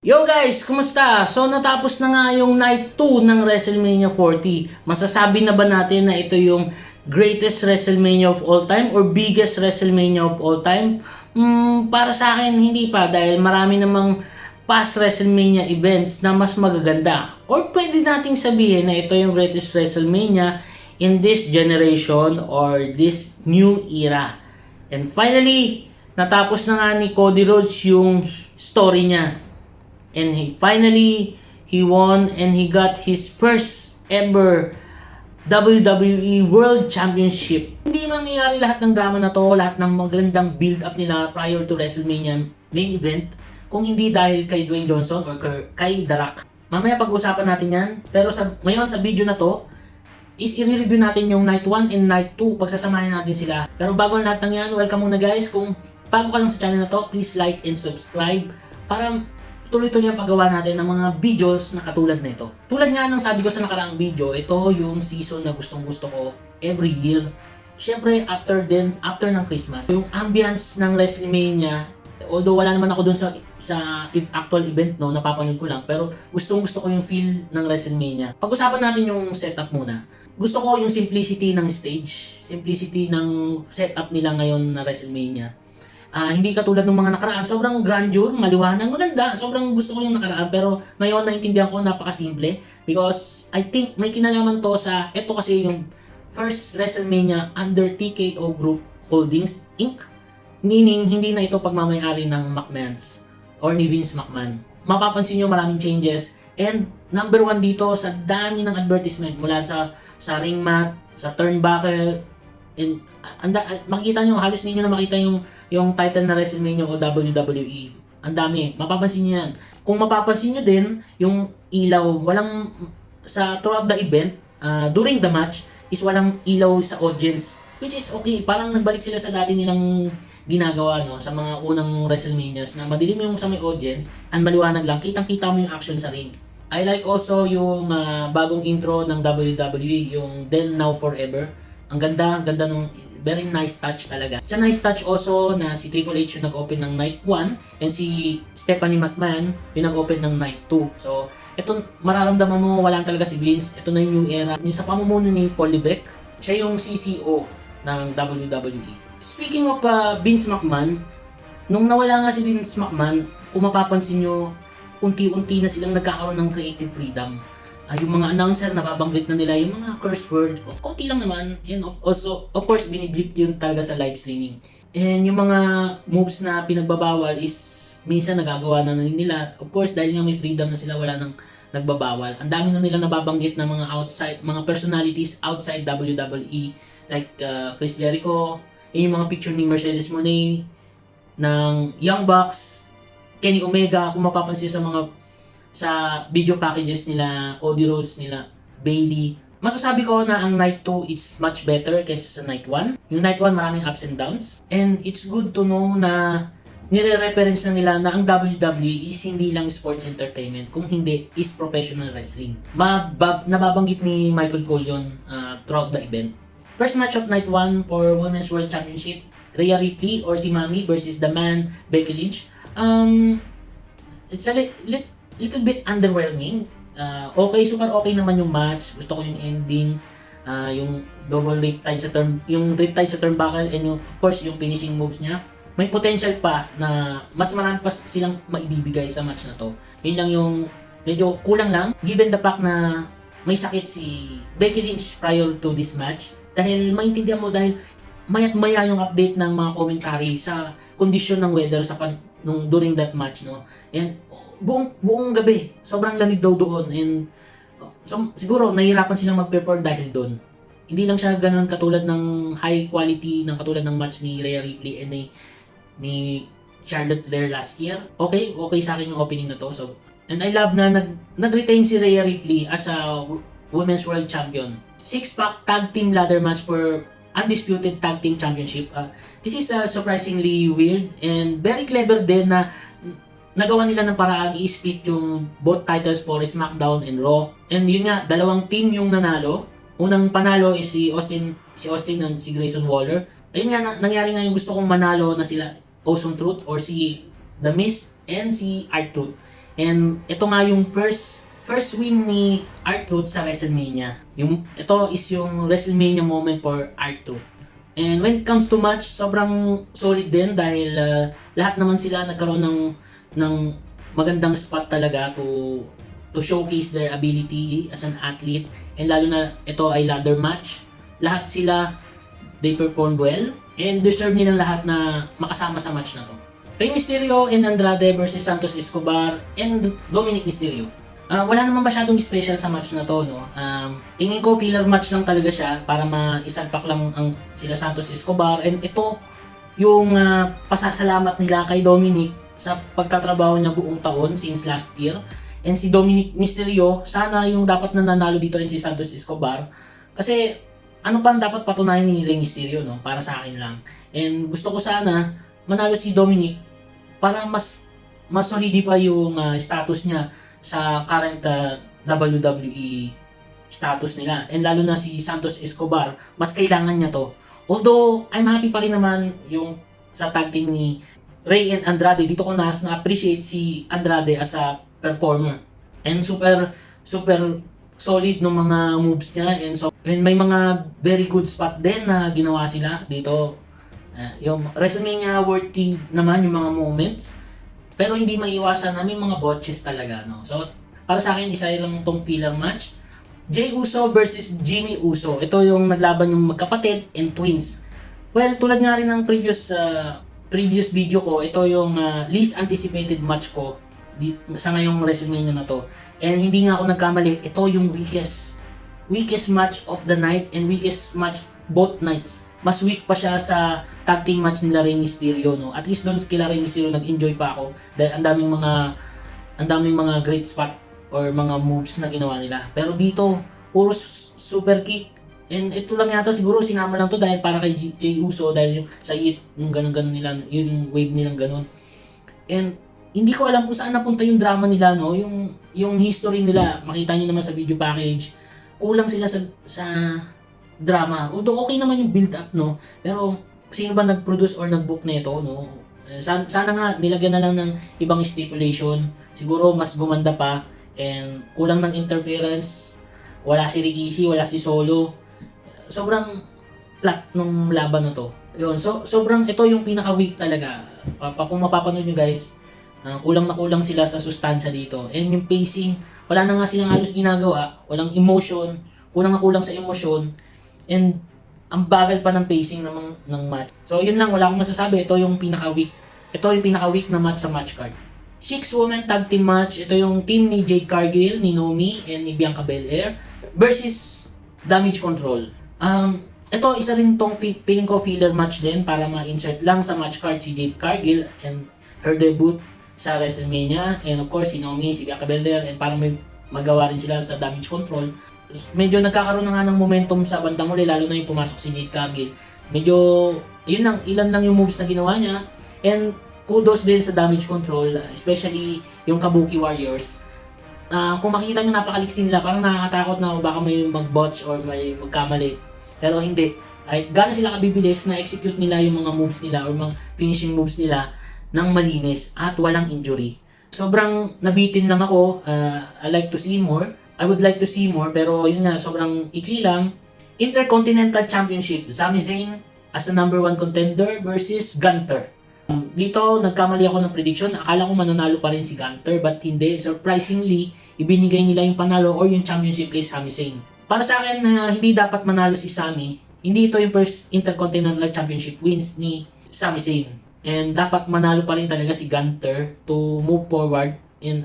Yo guys, kumusta? So natapos na nga yung night 2 ng WrestleMania 40. Masasabi na ba natin na ito yung greatest WrestleMania of all time or biggest WrestleMania of all time? Para sa akin hindi pa dahil marami namang past WrestleMania events na mas magaganda. Or pwede nating sabihin na ito yung greatest WrestleMania in this generation or this new era. And finally, natapos na nga ni Cody Rhodes yung story niya. And he won and he got his first ever WWE World Championship. Hindi mangyayari lahat ng drama na to, lahat ng magandang build-up nila prior to WrestleMania main event kung hindi dahil kay Dwayne Johnson or kay The Rock. Mamaya pag-usapan natin yan. Pero ngayon sa video na to, is i-review natin yung Night 1 and Night 2. Pagsasamahin natin sila. Pero bago ang lahat ng yan, welcome muna guys. Kung bago ka lang sa channel na to, please like and subscribe para tuloy-tuloy ang paggawa natin ng mga videos na katulad nito. Tulad nga ng sabi ko sa nakaraang video, ito yung season na gustong-gusto ko every year. Siyempre, after ng Christmas. Yung ambience ng WrestleMania, although wala naman ako dun sa actual event, no, napapanood ko lang, pero gustong-gusto ko yung feel ng WrestleMania. Pag-usapan natin yung setup muna. Gusto ko yung simplicity ng stage, simplicity ng setup nila ngayon na WrestleMania. Hindi katulad ng mga nakaraan, sobrang grandeur, maliwanag, maganda. Sobrang gusto ko yung nakaraan, pero ngayon naintindihan ko napakasimple because I think may kinalaman to sa ito kasi yung first WrestleMania under TKO Group Holdings Inc. Meaning, hindi na ito pagmamayari ng McMahons or ni Vince McMahon. Mapapansin nyo maraming changes and number one dito sa dami ng advertisement mula sa ring mat, sa turnbuckle, and makikita nyo, halos ninyo na makita yung title na WrestleMania o WWE. Ang dami. Mapapansin nyo yan. Kung mapapansin nyo din, yung ilaw, throughout the event, during the match, is walang ilaw sa audience. Which is okay. Parang nagbalik sila sa dati nilang ginagawa, no? Sa mga unang WrestleManias na madilim yung sa may audience, ang maliwanag lang, kitang-kita mo yung action sa ring. I like also yung bagong intro ng WWE, yung Then Now Forever. Ang ganda ng very nice touch talaga. Sa nice touch also na si Triple H yung nag-open ng Night 1 and si Stephanie McMahon yung nag-open ng Night 2. So, ito mararamdaman mo wala talaga si Vince. Ito na yung new era. Sa pamumuno ni Paul Levesque, siya yung CCO ng WWE. Speaking of Vince McMahon, nung nawala nga si Vince McMahon, kung mapapansin nyo, unti-unti na silang nagkakaroon ng creative freedom. Yung mga announcer, nababanggit na nila yung mga curse word. Konti lang naman. And also, of course, biniblip yun talaga sa live streaming. And yung mga moves na pinagbabawal is minsan nagagawa na nila. Of course, dahil nga may freedom na sila, wala nang nagbabawal. Ang dami na nila nababanggit na mga personalities outside WWE. Like Chris Jericho, yung mga picture ni Mercedes Moné, ng Young Bucks, Kenny Omega, kung mapapansin sa video packages nila, Cody Rhodes nila, Bayley. Masasabi ko na ang Night 2 is much better kaysa sa Night 1. Yung Night 1 maraming ups and downs. And it's good to know na nire-reference na nila na ang WWE is hindi lang sports entertainment, kung hindi is professional wrestling. Nababanggit ni Michael Cole yun throughout the event. First match of Night 1 for Women's World Championship, Rhea Ripley or si Mami versus the man, Becky Lynch. It's a little bit underwhelming. Okay, super okay naman yung match. Gusto ko yung ending, yung double riptide yung riptide sa turnbuckle and yung, of course, yung finishing moves niya. May potential pa na mas marami pa silang maibibigay sa match na to. Yun lang yung medyo kulang lang given the fact na may sakit si Becky Lynch prior to this match. Dahil maintindihan mo dahil mayat maya yung update ng mga commentary sa condition ng weather during that match, no. And buong gabi, sobrang lamig daw doon and so, siguro nahihirapan silang mag-prepare dahil doon. Hindi lang siya ganoon katulad ng high quality ng katulad ng match ni Rhea Ripley and ni Charlotte Flair last year. Okay sa akin yung opening na to. So, and I love na nag-retain si Rhea Ripley as a Women's World Champion. 6-pack tag team ladder match for undisputed tag team championship. This is surprisingly weird and very clever din na nagawa nila ng paraan i-split yung both titles for SmackDown and Raw. And yun nga, dalawang team yung nanalo. Unang panalo is si Austin and si Grayson Waller. Ayun nga, nangyari nga yung gusto kong manalo na sila Awesome Truth or si The Miz and si R-Truth. And ito nga yung first win ni R-Truth sa WrestleMania. Ito is yung WrestleMania moment for R-Truth. And when it comes to match, sobrang solid din dahil lahat naman sila nagkaroon ng magandang spot talaga to showcase their ability as an athlete. And lalo na ito ay ladder match. Lahat sila, they performed well and deserve nilang lahat na makasama sa match na to. Rey Mysterio and Andrade versus Santos Escobar and Dominic Mysterio. Wala naman masyadong special sa match na to, no? Tingin ko filler match lang talaga siya para maisalpak lang sila Santos Escobar, and ito yung pasasalamat nila kay Dominic sa pagtatrabaho niya buong taon since last year. And si Dominic Mysterio, sana yung dapat na nanalo dito and si Santos Escobar. Kasi ano pa ang dapat patunayan ni Rey Mysterio, no? Para sa akin lang. And gusto ko sana manalo si Dominic para mas solidify yung status niya sa current WWE status nila. And lalo na si Santos Escobar, mas kailangan niya to. Although, I'm happy pa rin naman yung sa tag team ni Rey and Andrade. Dito ko na-appreciate si Andrade as a performer. And super solid ng mga moves niya. And may mga very good spot din na ginawa sila dito. Yung WrestleMania worthy naman yung mga moments. Pero hindi maiwasan na may mga botches talaga, no? So, para sa akin, isa lang itong filler match. Jey Uso versus Jimmy Uso. Ito yung naglaban yung magkapatid and twins. Well, tulad nga rin ng previous video ko, ito yung least anticipated match ko sa ngayong WrestleMania na to. And hindi nga ako nagkamali, ito yung weakest match of the night and weakest match both nights. Mas weak pa siya sa tag team match nila Rey Mysterio, no? At least doon kila Rey Mysterio nag-enjoy pa ako dahil ang daming mga great spot or mga moves na ginawa nila. Pero dito, puro super kick. And ito lang yata siguro sinama lang to dahil para kay Jey Uso dahil yung sa yung ganun nila, yung wave nilang ganun. And hindi ko alam kung saan napunta yung drama nila, no? Yung history nila, makita niyo naman sa video package. Kulang sila sa drama. Although okay naman yung build up, no? Pero sino ba nag-produce or nag-book nito, no? Sana nga nilagyan na lang ng ibang stipulation. Siguro mas gumanda pa and kulang ng interference. Wala si Rikishi, wala si Solo. Sobrang flat nung laban na to. Yun, so sobrang ito yung pinaka-weak talaga. Kung mapapanood nyo guys, kulang na kulang sila sa sustansya dito. And yung pacing, wala na nga silang halos ginagawa. Walang emotion, kulang na kulang sa emotion. And ang bagal pa ng pacing ng match. So yun lang, wala akong masasabi. Ito yung pinaka-weak. Ito yung pinaka-weak na match sa match card. 6-woman tag team match. Ito yung team ni Jade Cargill, ni Naomi, and ni Bianca Belair versus Damage Control. Ito isa rin tong feeling ko filler match din para ma-insert lang sa match card si Jade Cargill and her debut sa WrestleMania. And of course si Naomi, si Bianca Belair, and para may magawa rin sila sa Damage Control. Medyo nagkakaroon na nga ng momentum sa bandang huli, lalo na yung pumasok si Jade Cargill. Medyo, ilan lang yung moves na ginawa niya. And kudos din sa Damage Control, especially yung Kabuki Warriors. Kung makikita nyo napakaliksi nila, parang nakakatakot na baka may mag-botch or may magkamali. Pero hindi. Kahit gano'n sila kabibilis na execute nila yung mga moves nila or mga finishing moves nila ng malinis at walang injury. Sobrang nabitin lang ako. I would like to see more, pero yun nga, sobrang ikli lang. Intercontinental Championship, Sami Zayn as a number 1 contender versus Gunther. Dito, nagkamali ako ng prediction. Akala ko mananalo pa rin si Gunther, but hindi. Surprisingly, ibinigay nila yung panalo or yung championship kay Sami Zayn. Para sa akin, hindi dapat manalo si Sami. Hindi ito yung first Intercontinental Championship wins ni Sami Zayn. And dapat manalo pa rin talaga si Gunther to move forward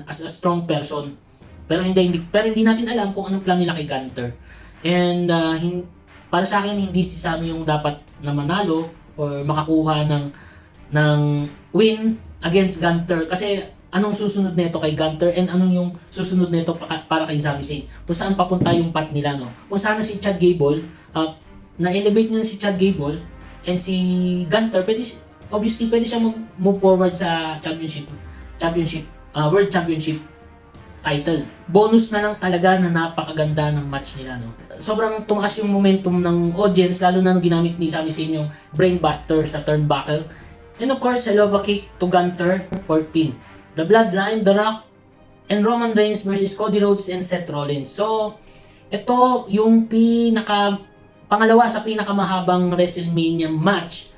as a strong person. Pero hindi natin alam kung anong plan nila kay Gunther. And para sa akin, hindi si Sami yung dapat na manalo or makakuha ng win against Gunther. Kasi anong susunod nito kay Gunther and anong yung susunod nito para kay Sami Zayn. Kung saan papunta yung path nila, no? Kung sana si Chad Gable, na-elevate niya si Chad Gable and si Gunther, obviously pwede siya move forward sa World Championship title. Bonus na lang talaga na napakaganda ng match nila, no? Sobrang tumaas yung momentum ng audience, lalo na nung ginamit ni Sami Zayn yung brainbuster sa turnbuckle. And of course, Helluva Kick to Gunther for pin. The Bloodline, The Rock, and Roman Reigns versus Cody Rhodes and Seth Rollins. So, ito yung pangalawa sa pinakamahabang WrestleMania match.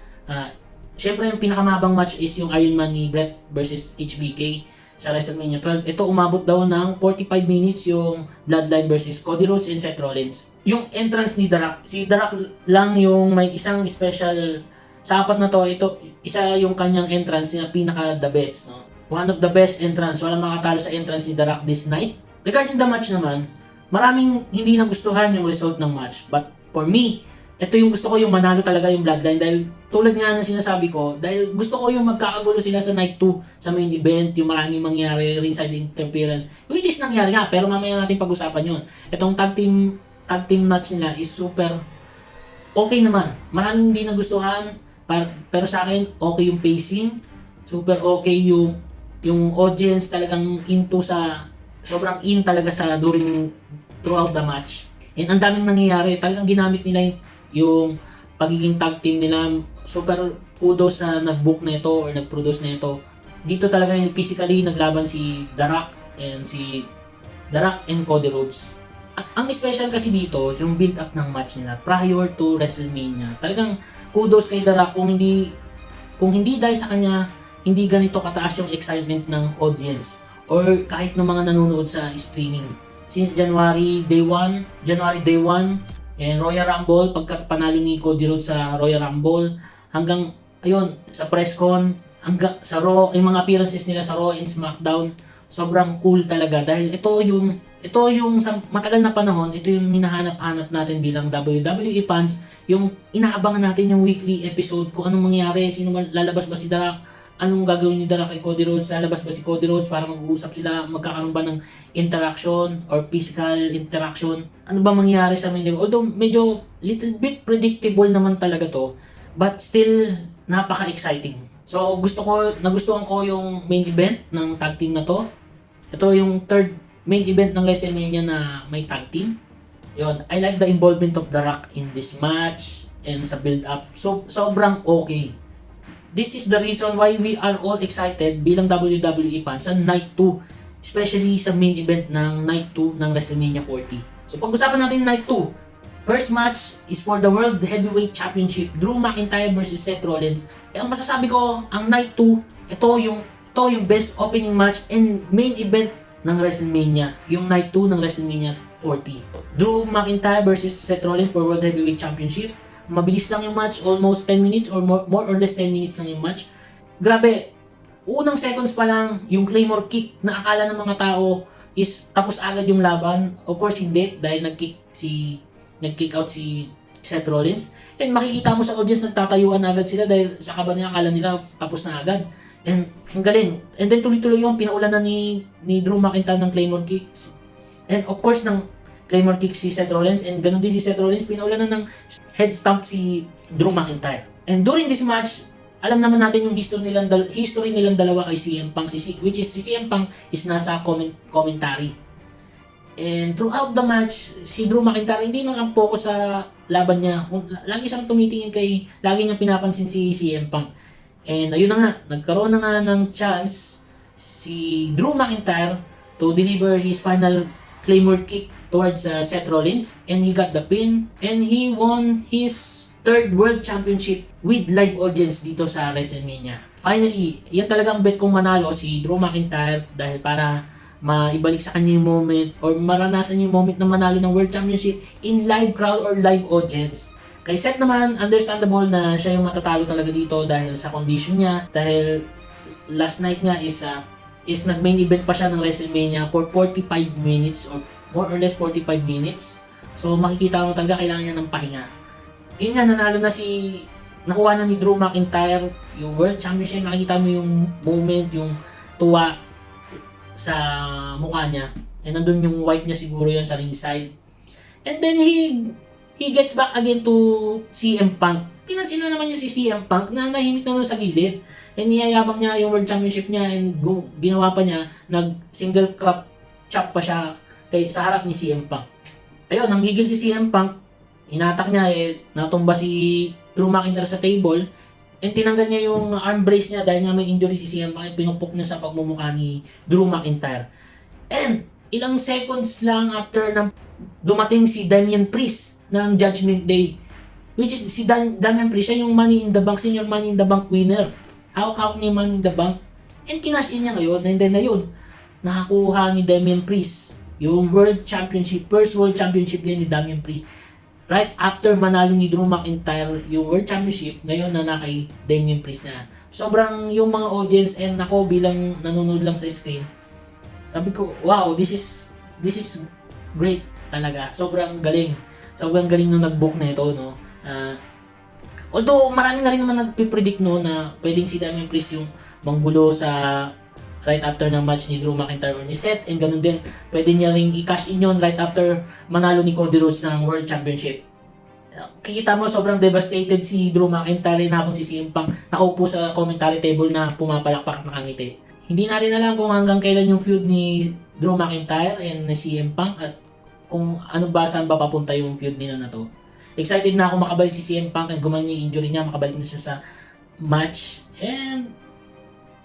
Siyempre, yung pinakamahabang match is yung Iron Man ni Bret versus HBK sa WrestleMania 12. Ito, umabot daw ng 45 minutes yung Bloodline versus Cody Rhodes and Seth Rollins. Yung entrance ni The Rock, si The Rock lang yung may isang special sa apat na to. Ito, isa yung kanyang entrance na pinaka the best. No? One of the best entrance. Walang makatalo sa entrance ni The Rock this night. Regarding the match naman, maraming hindi nagustuhan yung result ng match. But for me, ito yung gusto ko, yung manalo talaga yung Bloodline, dahil tulad nga ng sinasabi ko, dahil gusto ko yung magkakagulo sila sa night 2 sa main event, yung maraming mangyari, ringside interference, which is nangyari nga, pero mamaya natin pag-usapan yun. Itong tag team match nila is super okay naman. Maraming hindi nagustuhan, pero sa akin, okay yung pacing, super okay yung audience talagang sobrang in talaga throughout the match. And ang daming nangyayari, talagang ginamit nila yung pagiging tag team nila. Super kudos na nag-book na ito or nag-produce na ito. Dito talaga yung physically naglaban si The Rock and Cody Rhodes. Ang special kasi dito, yung build-up ng match nila prior to WrestleMania. Talagang kudos kay The Rock, kung hindi dahil sa kanya, hindi ganito kataas yung excitement ng audience or kahit ng mga nanonood sa streaming. Since January day 1 and Royal Rumble, pagkat panalo ni Cody Rhodes sa Royal Rumble, hanggang ayun sa press con, hanggang sa Raw, yung mga appearances nila sa Raw and SmackDown, sobrang cool talaga dahil ito yung sa matagal na panahon, ito yung hinahanap-hanap natin bilang WWE fans, yung inaabangan natin yung weekly episode kung anong mangyayari, lalabas ba si The Rock, anong gagawin ni The Rock kay Cody Rhodes, lalabas ba si Cody Rhodes para mag-uusap sila, magkakaroon ba ng interaction or physical interaction, ano ba mangyayari sa main event. Although medyo little bit predictable naman talaga to, but still napaka-exciting. So nagustuhan ko yung main event ng tag team na to. Ito yung third main event ng WrestleMania na may tag team. Yun, I like the involvement of The Rock in this match and sa build-up. So sobrang okay. This is the reason why we are all excited bilang WWE fans sa Night 2, especially sa main event ng Night 2 ng WrestleMania 40. So pag-usapan natin yung Night 2. First match is for the World Heavyweight Championship, Drew McIntyre versus Seth Rollins. Ang masasabi ko, ang Night 2, ito yung best opening match and main event ng WrestleMania, yung Night 2 ng WrestleMania 40. Drew McIntyre versus Seth Rollins for World Heavyweight Championship. Mabilis lang yung match, almost 10 minutes or more or less 10 minutes lang yung match. Grabe, unang seconds pa lang, yung Claymore kick na akala ng mga tao is tapos agad yung laban. Of course, hindi, dahil nag-kick out si Seth Rollins. And makikita mo sa audience, nagtatayuan agad sila dahil sa kaba nila, akala nila tapos na agad. And ang galing. And then tuloy-tuloy yung pinaulan na ni Drew McIntyre ng Claymore kicks. And of course, ng Claymore kick si Seth Rollins, and ganun din si Seth Rollins, pinaulan na ng head stomp si Drew McIntyre. And during this match, alam naman natin yung history nilang dalawa kay CM Punk, which is si CM Punk is nasa commentary. And throughout the match, si Drew McIntyre hindi nag-focus sa laban niya. Lagi siyang tumitingin lagi niyang pinapansin si CM Punk. And ayun na nga, nagkaroon na nga ng chance si Drew McIntyre to deliver his final Claymore kick towards Seth Rollins, and he got the pin, and he won his third world championship with live audience dito sa WrestleMania. Finally, yan talagang bet kong manalo si Drew McIntyre, dahil para maibalik sa kanya yung moment or maranasan yung moment na manalo ng world championship in live crowd or live audience. Kay Seth naman, understandable na siya yung matatalo talaga dito dahil sa condition niya, dahil last night nga is nag-main event pa siya ng WrestleMania for 45 minutes or more or less 45 minutes. So makikita mo talaga kailangan niya ng pahinga. Yun nga, nakuha na ni Drew McIntyre yung World Championship. Makikita mo yung moment, yung tuwa sa mukha niya. And nandun yung wipe niya siguro yan sa ringside. And then he gets back again to CM Punk. Pinansin na naman niya si CM Punk na nahimik na nun sa gilid. And niyayabang niya yung World Championship niya, and ginawa pa niya, nag-single crop chop pa siya sa harap ni CM Punk. Ayun, nanggigil si CM Punk, hinatak niya, natumba si Drew McIntyre sa table, and tinanggal niya yung arm brace niya dahil nga may injury si CM Punk, pinupok niya sa pagmumukha ni Drew McIntyre. And ilang seconds lang after na dumating si Damian Priest ng Judgment Day, which is si Damian Priest, siya yung Money in the Bank, senior Money in the Bank winner. Hawak-hawak niya yung Money in the Bank. And kinash in niya ngayon, and then ayun, nakakuha ni Damian Priest yung World Championship, first World Championship din ni Damian Priest. Right after manalo ni Drew McIntyre yung World Championship, ngayon na kay Damian Priest na. Sobrang yung mga audience and ako bilang nanonood lang sa screen, sabi ko, wow, this is great talaga. Sobrang galing. Sobrang galing nung nag-book na ito, no. Although marami na rin naman nagpipredict no na pwedeng si Damian Priest yung manggulo sa right after ng match ni Drew McIntyre or ni Seth, and ganun din, pwede niya ring i-cash in yun right after manalo ni Cody Rhodes ng World Championship. Kikita mo sobrang devastated si Drew McIntyre na habang si CM Punk nakaupo sa commentary table na pumapalakpak nakangiti. Hindi natin alam kung hanggang kailan yung feud ni Drew McIntyre and CM Punk at kung ano ba, saan ba papunta yung feud nila na to. Excited na ako makabalik si CM Punk and gumaling yung injury niya, makabalik na siya sa match, and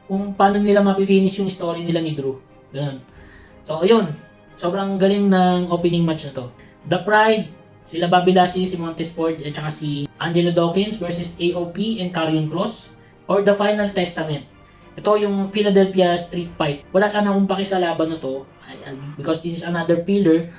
kung paano nila mapifinish yung story nila ni Drew. Ganun. So, ayun. Sobrang galing ng opening match na to. The Pride, sila Bobby Lashley, si Montez Ford, at saka si Angelo Dawkins versus AOP and Karrion Kross, or The Final Testament. Ito yung Philadelphia Street Fight. Wala sana akong pakisalaban na to because this is another pillar.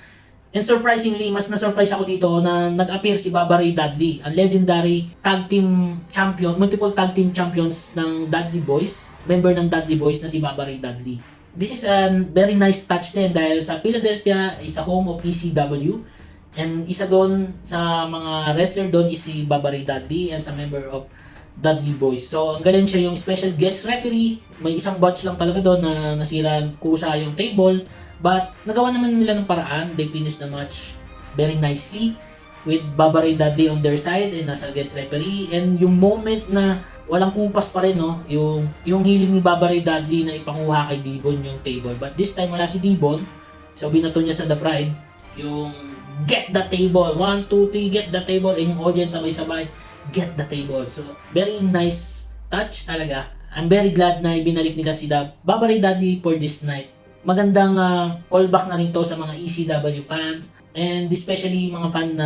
And surprisingly, mas na-surprise ako dito na nag-appear si Baba Ray Dudley, ang legendary tag team champion, multiple tag team champions ng Dudley Boys, member ng Dudley Boys na si Baba Ray Dudley. This is a very nice touch din dahil sa Philadelphia is a home of ECW, and isa doon sa mga wrestler doon is si Baba Ray Dudley and sa member of Dudley Boys. So, ang galing siya yung special guest referee. May isang botch lang talaga doon na nasira kusa yung table. But, nagawa naman nila ng paraan. They finished the match very nicely with Baba Ray Dudley on their side and as a guest referee. And yung moment na walang kupas pa rin, no? Yung hiling ni Baba Ray Dudley na ipanguha kay Devon yung table. But this time, wala si Devon. So, binato niya sa The Pride yung get the table. 1, 2, 3, get the table. And yung audience sabay-sabay, get the table. So, very nice touch talaga. I'm very glad na ibinalik nila si Baba Ray Dudley for this night. Magandang callback na rin to sa mga ECW fans and especially mga fan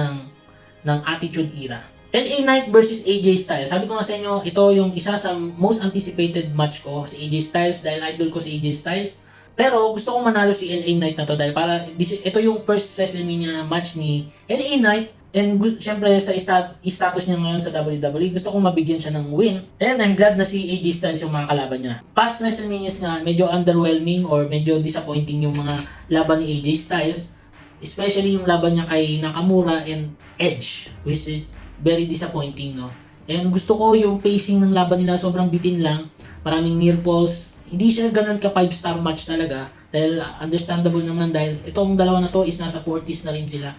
ng Attitude Era. LA Knight versus AJ Styles. Sabi ko nga sa inyo, ito yung isa sa most anticipated match ko, si AJ Styles, dahil idol ko si AJ Styles. Pero gusto kong manalo si LA Knight na to dahil ito yung first WrestleMania match ni LA Knight. And syempre sa status niya ngayon sa WWE, gusto kong mabigyan siya ng win. And I'm glad na si AJ Styles yung mga kalaban niya. Past WrestleManias nga, medyo underwhelming or medyo disappointing yung mga laban ni AJ Styles. Especially yung laban niya kay Nakamura and Edge, which is very disappointing, no? And gusto ko yung pacing ng laban nila, sobrang bitin lang. Maraming near falls. Hindi siya ganun ka 5-star match talaga. Dahil understandable naman dahil itong dalawa na to is nasa 40s na rin sila.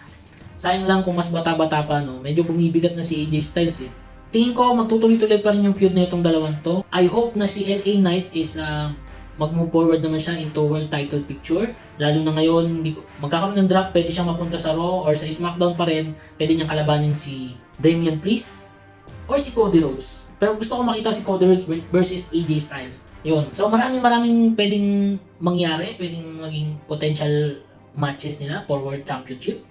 Sayang lang kung mas bata-bata pa, no? Medyo bumibigat na si AJ Styles, eh. Tingin ko magtutuloy-tuloy pa rin yung feud na itong dalawang to. I hope na si LA Knight is mag-move forward naman siya into world title picture. Lalo na ngayon, magkakaroon ng drop, pwede siyang mapunta sa Raw or sa SmackDown pa rin. Pwede niyang kalabanin si Damian Priest or si Cody Rhodes. Pero gusto ko makita si Cody Rhodes versus AJ Styles. Yun. So maraming pwedeng mangyari, pwedeng maging potential matches nila for World Championship.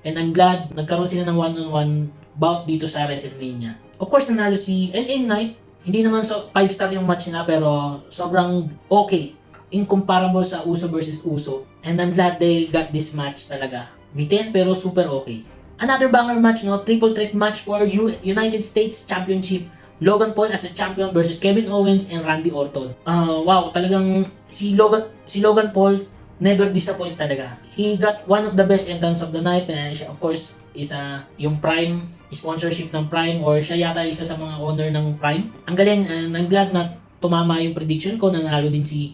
And I'm glad nagkaroon sila ng one-on-one bout dito sa WrestleMania. Of course, nanalo si LA Knight. Hindi naman 5-star yung match nila pero sobrang okay. Incomparable sa Uso versus Uso. And I'm glad they got this match talaga. Bitin pero super okay. Another banger match, no? Triple threat match for United States Championship. Logan Paul as a champion versus Kevin Owens and Randy Orton. Wow, talagang si Logan Paul never disappoint talaga. He got one of the best entrance of the night. And siya, of course, is yung Prime, sponsorship ng Prime, or siya yata isa sa mga owner ng Prime. Ang galing, and I'm glad na tumama yung prediction ko na nanalo din si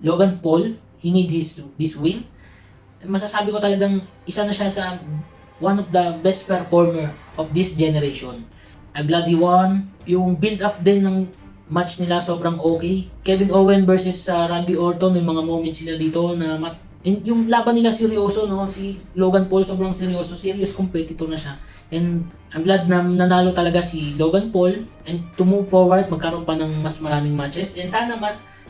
Logan Paul. He need this win. Masasabi ko talagang isa na siya sa one of the best performer of this generation. I'm glad he won. Yung build up din ng match nila sobrang okay. Kevin Owens versus Randy Orton, may mga moments sila dito na yung laban nila seryoso, no? Si Logan Paul sobrang seryoso, serious competitor na siya. And I'm glad na nanalo talaga si Logan Paul, and to move forward, magkaroon pa ng mas maraming matches. And sana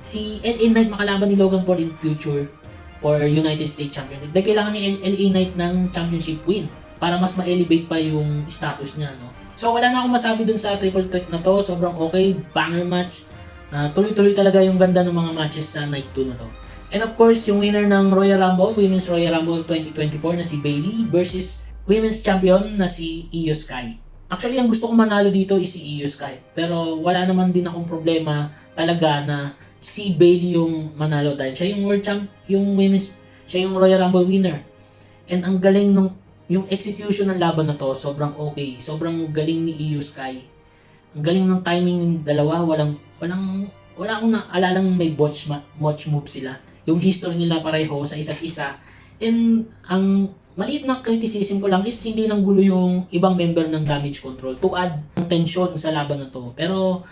si LA Knight makalaban ni Logan Paul in future. for United States Championship. Dahil kailangan ni LA Knight ng championship win para mas ma-elevate pa yung status niya, no? So wala na akong masabi dun sa triple threat na to. Sobrang okay, banger match. Tuloy-tuloy talaga yung ganda ng mga matches sa night 2 na to. And of course, yung winner ng Royal Rumble, Women's Royal Rumble 2024 na si Bayley versus Women's Champion na si Io Sky. Actually, ang gusto kong manalo dito is si Io Sky. Pero wala naman din akong problema talaga na si Bayley yung manalo dahil siya yung World Champ, siya yung Royal Rumble winner. And ang galing nung yung execution ng laban na to, sobrang okay. Sobrang galing ni Io Sky. Ang galing ng timing ng dalawa, wala akong naalalang may botch move sila. Yung history nila pareho sa isa't isa. And ang maliit na criticism ko lang is hindi nang gulo yung ibang member ng Damage Control to add ng tension sa laban na to. Pero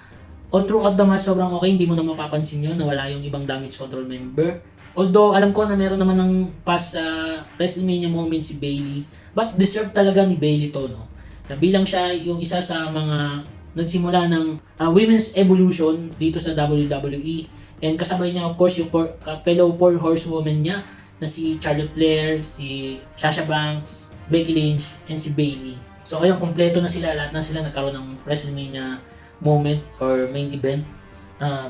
all throughout the match, sobrang okay. Hindi mo na mapapansin yun na wala yung ibang Damage Control member. Although, alam ko na meron naman ng past WrestleMania moment si Bayley. But deserve talaga ni Bayley to, no? Na bilang siya yung isa sa mga nagsimula ng women's evolution dito sa WWE. And kasabay niya, of course, yung fellow 4 horsewoman niya na si Charlotte Flair, si Sasha Banks, Becky Lynch, and si Bayley. So, ayun, kompleto na sila. Lahat na sila nagkaroon ng WrestleMania moment or main event.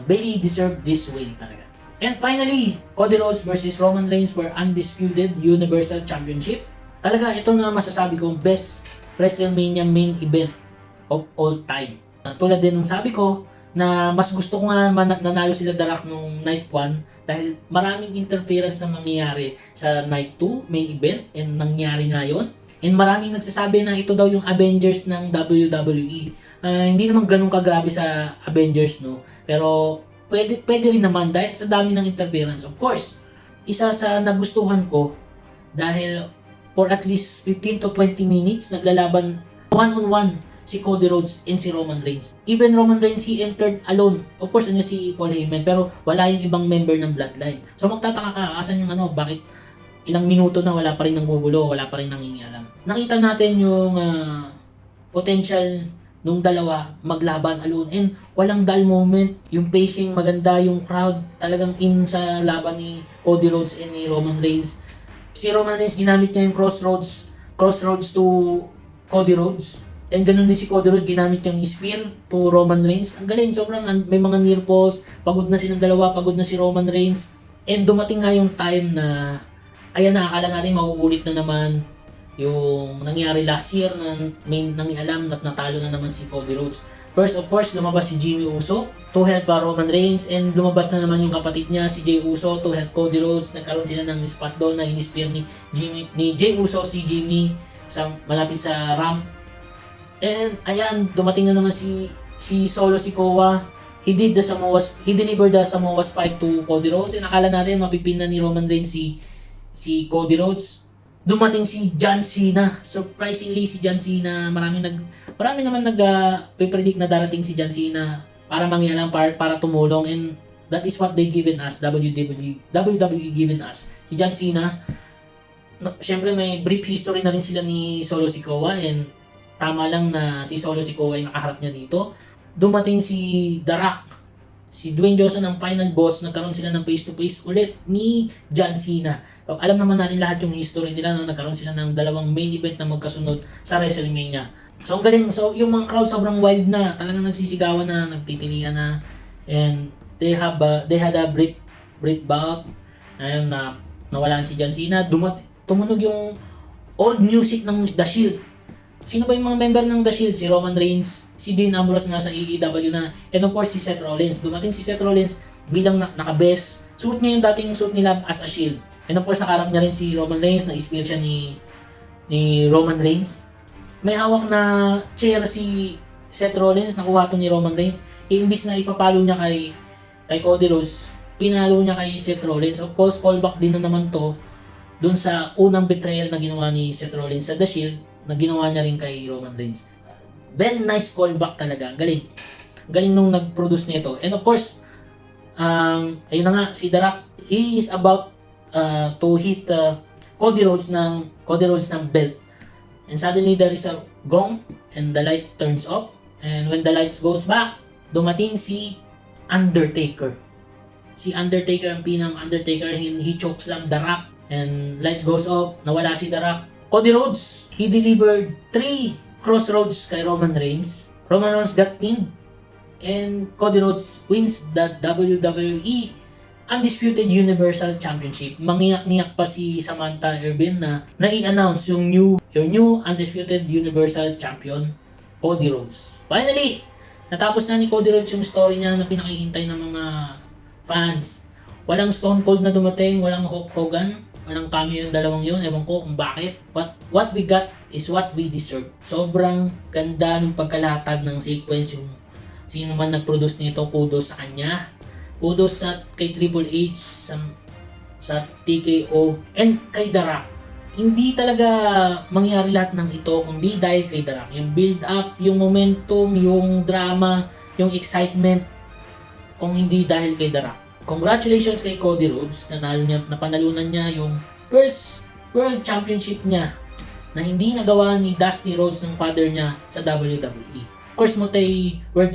Bayley deserved this win talaga. And finally, Cody Rhodes versus Roman Reigns for Undisputed Universal Championship. Talaga, ito na masasabi kong best WrestleMania main event of all time. Tulad din ng sabi ko, na mas gusto ko nga nanalo sila The Rock nung Night 1 dahil maraming interference na mangyayari sa Night 2 main event and nangyari ngayon. And maraming nagsasabi na ito daw yung Avengers ng WWE. Hindi naman ganun kagrabe sa Avengers, no? Pero pwede rin naman dahil sa dami ng interference. Of course, isa sa nagustuhan ko dahil for at least 15 to 20 minutes naglalaban one-on-one si Cody Rhodes and si Roman Reigns. Even Roman Reigns, he entered alone. Of course, ano si Paul Heyman, pero wala yung ibang member ng Bloodline. So magtataka ka, asan yung bakit ilang minuto na wala pa rin nanggugulo, wala pa rin nangingialam. Nakita natin yung potential nung dalawa maglaban alone and walang dull moment, yung pacing maganda, yung crowd talagang in sa laban ni Cody Rhodes and ni Roman Reigns. Si Roman Reigns ginamit niya yung crossroads to Cody Rhodes. And ganun din si Cody Rhodes, ginamit yung spear to Roman Reigns. Ang galing, sobrang may mga near falls, pagod na silang dalawa, pagod na si Roman Reigns. And dumating nga yung time na, ayan na, akala natin mauulit na naman yung nangyari last year na may nangialam at natalo na naman si Cody Rhodes. First, of course, lumabas si Jimmy Uso to help Roman Reigns and lumabas na naman yung kapatid niya, si Jey Uso, to help Cody Rhodes. Nagkaroon sila ng spot doon na in-spear ni Jey Uso, si Jimmy, malapit sa ramp. And ayan, dumating na naman si Solo Sikoa. He delivered the Samoa Spike to Cody Rhodes. And akala natin mapipin na ni Roman Reigns si Cody Rhodes. Dumating si John Cena. Surprisingly, si John Cena, marami naman predict na darating si John Cena para mangyalang para tumulong, and that is what they given us, WWE given us. Si John Cena, syempre may brief history na rin sila ni Solo Sikoa, and tama lang na si Solo Sikoa ay nakaharap niya dito. Dumating si The Rock, si Dwayne Johnson ang final boss, nagkaroon sila ng face-to-face ulit ni John Cena. So, alam naman natin lahat yung history nila na nagkaroon sila ng dalawang main event na magkasunod sa WrestleMania. So, ang galing. So, yung mga crowd sobrang wild na, talagang nagsisigawan na, nagtitilian na, and they had a breakout. Ayun na, nawalan si John Cena. Tumunog yung old music ng The Shield. Sino ba yung mga member ng The Shield? Si Roman Reigns, si Dean Ambrose nga sa AEW na, and of course si Seth Rollins. Dumating si Seth Rollins bilang naka-best. Suit niya yung dating suit nila as a Shield. And of course nakaharap niya rin si Roman Reigns, na-spear siya ni Roman Reigns. May hawak na chair si Seth Rollins, nakuha to ni Roman Reigns. Imbis na ipapalo niya kay Cody Rhodes, pinalo niya kay Seth Rollins. Of course, callback din na naman to dun sa unang betrayal na ginawa ni Seth Rollins sa The Shield, na ginawa niya rin kay Roman Reigns. Very nice callback talaga. Galing. Galing nung nag-produce nito. And of course, ayun na nga, si The Rock, he is about to hit Cody Rhodes ng belt. And suddenly there is a gong and the light turns off. And when the lights goes back, dumating si Undertaker. Si Undertaker ang pinang Undertaker, he chokeslam The Rock. And lights goes off, nawala si The Rock. Cody Rhodes, he delivered 3 crossroads kay Roman Reigns. Roman Reigns got pinned. And Cody Rhodes wins the WWE Undisputed Universal Championship. Mangiyak-ngiyak pa si Samantha Irvin na nai-announce yung new Undisputed Universal Champion, Cody Rhodes. Finally, natapos na ni Cody Rhodes yung story niya na pinakihintay ng mga fans. Walang Stone Cold na dumating, walang Hulk Hogan, walang cameo yung dalawang yun. Ewan ko kung bakit. What we got is what we deserve. Sobrang ganda ng pagkalatag ng sequence. Yung sino man nag-produce nito, kudos sa kanya. Kudos kay Triple H, sa TKO, and kay The Rock. Hindi talaga mangyari lahat ng ito kundi dahil kay The Rock. Yung build up, yung momentum, yung drama, yung excitement, kung hindi dahil kay The Rock. Congratulations kay Cody Rhodes, napanalunan niya yung first World Championship niya na hindi nagawa ni Dusty Rhodes ng father niya sa WWE. Of course, World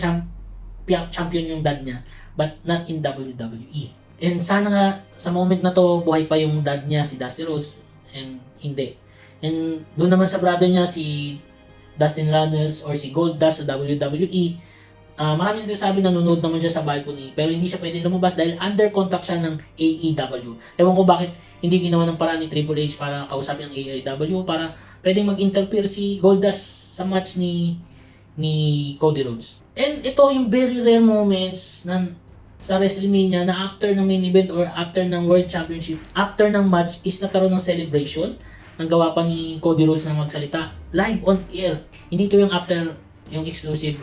Champion yung dad niya, but not in WWE. And sana nga sa moment na to, buhay pa yung dad niya, si Dusty Rhodes, and hindi. And doon naman sa brother niya, si Dustin Runnels or si Goldust sa WWE, maraming nagsasabi nanonood naman siya sa balcony, pero hindi siya pwede lumabas dahil under contract siya ng AEW. Ewan ko bakit hindi ginawa ng paraan ni Triple H para kausapin ang AEW para pwedeng mag-interfere si Goldust sa match ni Cody Rhodes. And ito yung very rare moments sa WrestleMania na after ng main event or after ng World Championship, after ng match is nagkaroon ng celebration. Ang gawa pa ni Cody Rhodes na magsalita live on air. Hindi ito yung after, yung exclusive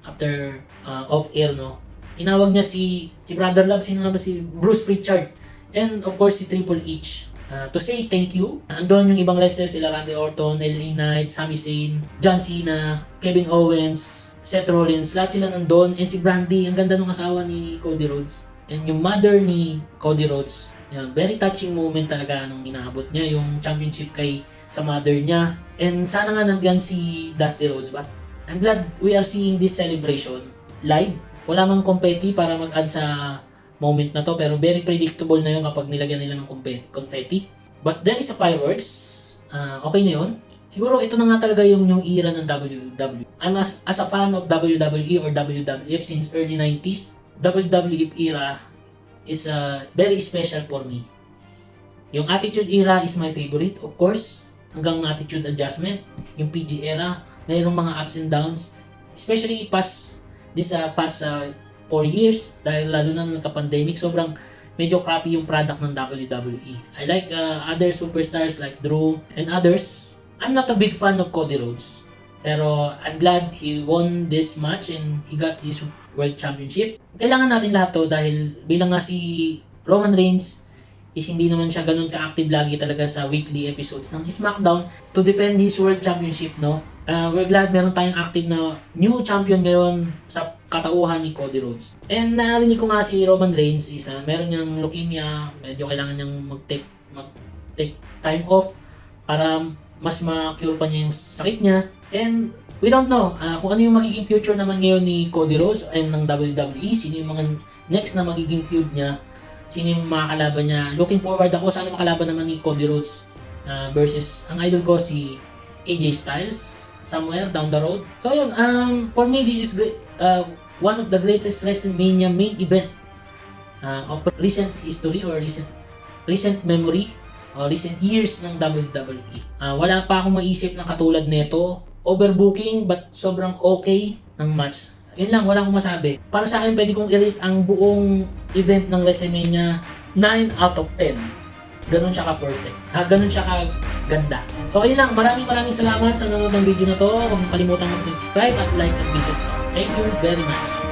after off air, no. Tinawag niya si Brother Love, sino na ba, si Bruce Pritchard, and of course si Triple H to say thank you. Andun yung ibang wrestlers, sila Randy Orton, LA Knight, Sami Zayn, John Cena, Kevin Owens, Seth Rollins, lahat sila nandun. And si Brandy, ang ganda ng asawa ni Cody Rhodes, and yung mother ni Cody Rhodes. Yan, very touching moment talaga nung inaabot niya yung championship sa mother niya. And sana nga nandiyan si Dusty Rhodes, but I'm glad we are seeing this celebration live. Wala mang confetti para mag-add sa moment na to, pero very predictable na yun kapag nilagyan nila ng confetti. But there is a fireworks. Okay na yun. Siguro ito na nga talaga yung era ng WWE. I'm as a fan of WWE or WWF since early 90s. WWF era is very special for me. Yung Attitude era is my favorite, of course. Hanggang Attitude Adjustment. Yung PG era, mayroong mga ups and downs, especially past 4 years, dahil lalo na nagka-pandemic, sobrang medyo crappy yung product ng WWE. I like other superstars like Drew and others. I'm not a big fan of Cody Rhodes, pero I'm glad he won this match and he got his World Championship. Kailangan natin lahat to dahil bilang nga si Roman Reigns is hindi naman siya ganun ka-active lagi talaga sa weekly episodes ng SmackDown to defend his World Championship, no? We're glad meron tayong active na new champion ngayon sa katauhan ni Cody Rhodes. And narinig ko nga si Roman Reigns is meron niyang leukemia, medyo kailangan niyang mag-take time off para mas ma-cure pa niya yung sakit niya. And we don't know kung ano yung magiging future naman ngayon ni Cody Rhodes and ng WWE, sino yung mga next na magiging feud niya, sino yung mga kalaban niya. Looking forward ako sana makalaban naman ni Cody Rhodes versus ang idol ko si AJ Styles somewhere down the road. So yun, for me this is great, one of the greatest WrestleMania main event of recent history or recent memory or recent years ng WWE. Wala pa akong maisip na katulad nito. Overbooking but sobrang okay ng match. Yun lang, wala akong masabi. Para sa akin, pwede kong i-rate ang buong event ng WrestleMania 9 out of 10. Ganun siya ka-perfect. Ganun siya ka-ganda. So ayun lang, maraming salamat sa nanonood ng video na to. Huwag kalimutan mag-subscribe at like ang video. Thank you very much.